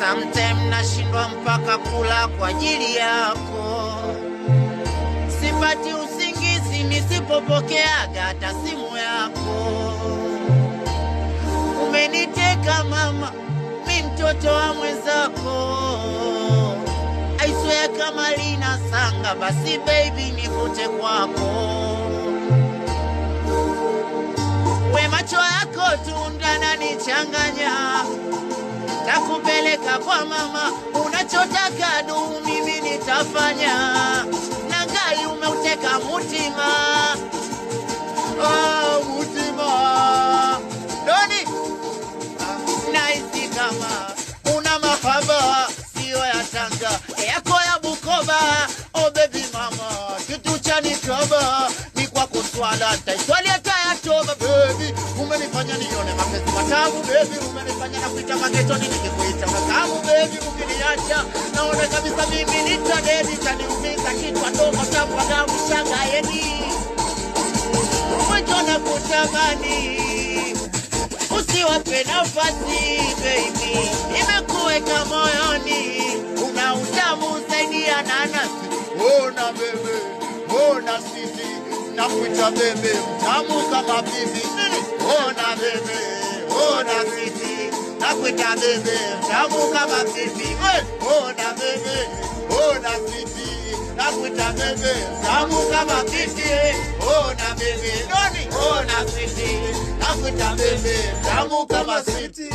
Sometimes nashindwa mpaka kula kwa ajili yako. Sipati usingizi nisipopokeaga hata simu yako. Umeniteka mama, mi mtoto wa mwenzako. I swear kama lina sanga, basi baby nivute kwako. We macho yako tunda na nichanganya, takupeleka kwa mama, unachotaka du mimi nitafanya. Nangai umeuteka mutima, mutima Doni, naisi kama una mahaba, sio ya Tanga, yako ya Bukoba. Oh baby mama, kitu cha nikoba ni kwa kuswala, taiswali hata ya toba. Baby umenifanya nione mapenzi matamu. Baby umenifanya na kuita magetoni nikikuita makamu. Baby ukiniacha naona kabisa mimi nitadedi, taniumiza kichwa ndogo tapaga mshanga yeni. Mwecho na kutamani, usiwape nafasi baby, nimekuweka moyoni, una utamu zaidi ya nanasi. Ona bebe, ona sisi, nakuita bebe, mtamu kama bibi. Ona bebe, ona sisi, nakuita bebe, mtamu kama bibi. Ona bebe, ona sisi, nakuita bebe, mtamu kama bibi. Ona bebe, Doni, ona sisi, nakuita bebe, mtamu kama sisi.